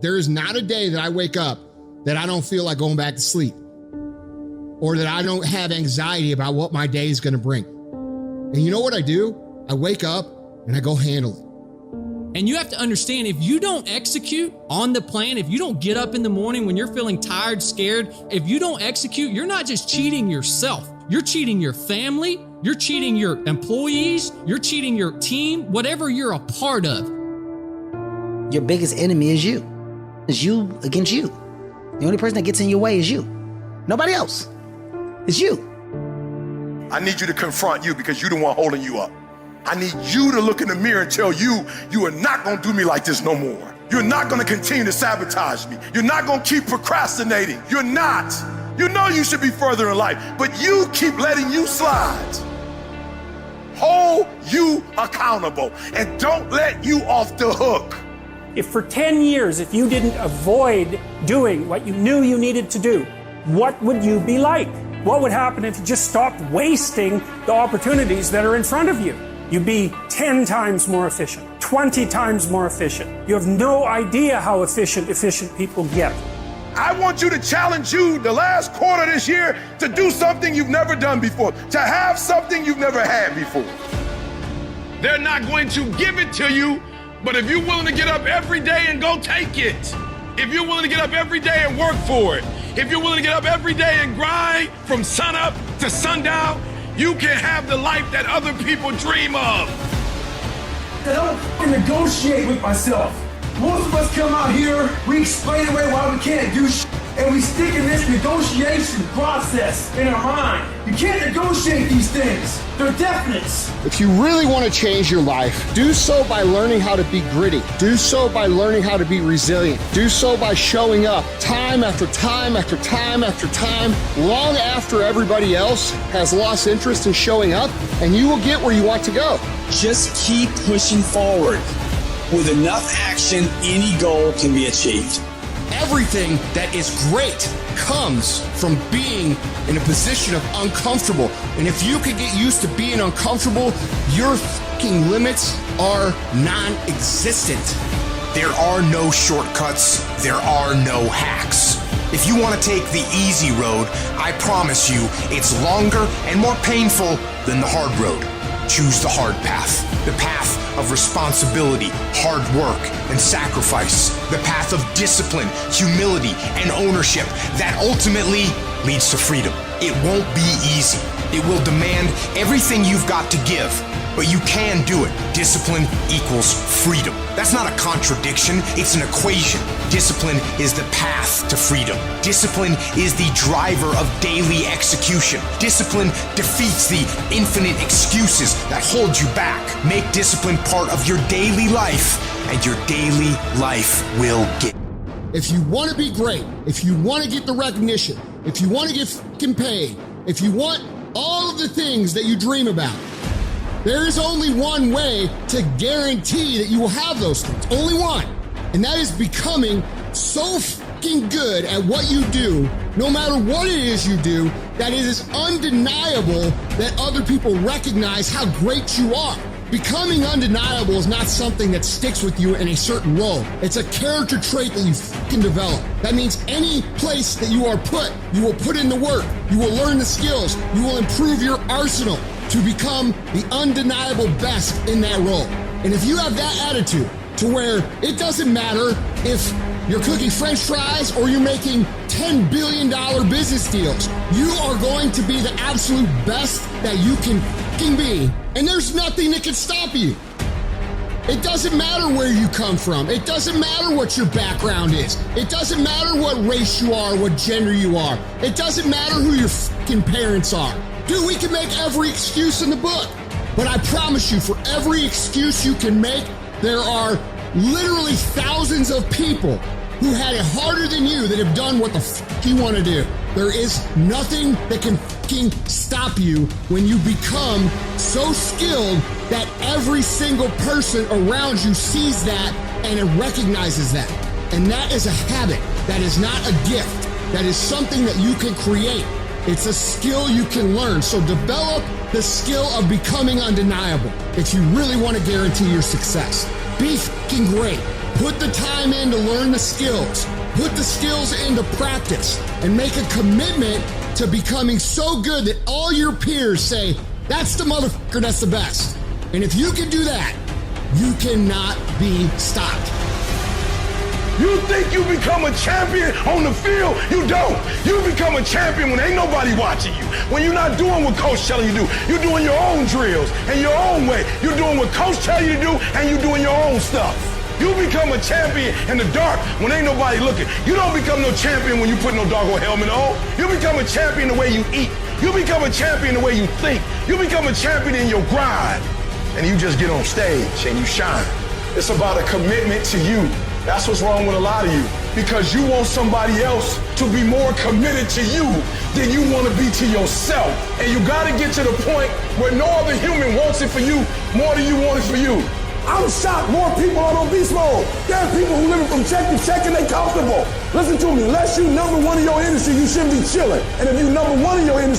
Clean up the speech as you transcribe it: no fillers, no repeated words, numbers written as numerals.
There is not a day that I wake up that I don't feel like going back to sleep, or that I don't have anxiety about what my day is going to bring. And you know what I do? I wake up and I go handle it. And you have to understand, if you don't execute on the plan, if you don't get up in the morning when you're feeling tired, scared, if you don't execute, you're not just cheating yourself. You're cheating your family, you're cheating your employees, you're cheating your team, whatever you're a part of. Your biggest enemy is you. It's you against you. The only person that gets in your way is you. Nobody else. It's you. I need you to confront you because you're the one holding you up. I need you to look in the mirror and tell you, you are not gonna do me like this no more. You're not gonna continue to sabotage me. You're not gonna keep procrastinating. You're not. You know you should be further in life, but you keep letting you slide. Hold you accountable and don't let you off the hook. If for 10 years, if you didn't avoid doing what you knew you needed to do, what would you be like? What would happen if you just stopped wasting the opportunities that are in front of you? You'd be 10 times more efficient, 20 times more efficient. You have no idea how efficient people get. I want you to challenge you the last quarter this year to do something you've never done before, to have something you've never had before. They're not going to give it to you, but if you're willing to get up every day and go take it, if you're willing to get up every day and work for it, if you're willing to get up every day and grind from sunup to sundown, you can have the life that other people dream of. I don't negotiate with myself. Most of us come out here, we explain away why we can't do shit, and we stick in this negotiation process in our mind. You can't negotiate these things. They're definites. If you really want to change your life, do so by learning how to be gritty. Do so by learning how to be resilient. Do so by showing up time after time after time after time, long after everybody else has lost interest in showing up, and you will get where you want to go. Just keep pushing forward. With enough action, any goal can be achieved. Everything that is great comes from being in a position of uncomfortable. And if you could get used to being uncomfortable, your fucking limits are non-existent. There are no shortcuts. There are no hacks. If you want to take the easy road, I promise you it's longer and more painful than the hard road. Choose the hard path, the path of responsibility, hard work, and sacrifice, the path of discipline, humility, and ownership that ultimately leads to freedom. It won't be easy. It will demand everything you've got to give, but you can do it. Discipline equals freedom. That's not a contradiction, it's an equation. Discipline is the path to freedom. Discipline is the driver of daily execution. Discipline defeats the infinite excuses that hold you back. Make discipline part of your daily life, and your daily life will get. If you want to be great, if you want to get the recognition, if you want to get fucking paid, if you want all of the things that you dream about, there is only one way to guarantee that you will have those things. Only one. And that is becoming so fucking good at what you do, no matter what it is you do, that it is undeniable that other people recognize how great you are. Becoming undeniable is not something that sticks with you in a certain role. It's a character trait that you fucking develop. That means any place that you are put, you will put in the work, you will learn the skills, you will improve your arsenal to become the undeniable best in that role. And if you have that attitude to where it doesn't matter if you're cooking French fries or you're making $10 billion business deals, you are going to be the absolute best that you can fucking be. And there's nothing that can stop you. It doesn't matter where you come from. It doesn't matter what your background is. It doesn't matter what race you are, what gender you are. It doesn't matter who your fucking parents are. Dude, we can make every excuse in the book. But I promise you, for every excuse you can make, there are literally thousands of people who had it harder than you that have done what the fuck you want to do. There is nothing that can fucking stop you when you become so skilled that every single person around you sees that and it recognizes that. And that is a habit. That is not a gift. That is something that you can create. It's a skill you can learn. So develop the skill of becoming undeniable if you really want to guarantee your success. Be fucking great. Put the time in to learn the skills. Put the skills into practice and make a commitment to becoming so good that all your peers say, that's the motherfucker that's the best. And if you can do that, you cannot be stopped. You think you become a champion on the field? You don't. You become a champion when ain't nobody watching you. When you're not doing what coach telling you to do. You're doing your own drills and your own way. You're doing what coach tells you to do and you're doing your own stuff. You become a champion in the dark when ain't nobody looking. You don't become no champion when you put no doggone helmet on. You become a champion the way you eat. You become a champion the way you think. You become a champion in your grind. And you just get on stage and you shine. It's about a commitment to you. That's what's wrong with a lot of you. Because you want somebody else to be more committed to you than you want to be to yourself. And you got to get to the point where no other human wants it for you more than you want it for you. I'm shocked more people are on beast mode. There are people who living from check to check and they comfortable. Listen to me, unless you number one in your industry, you shouldn't be chilling. And if you number one in your industry,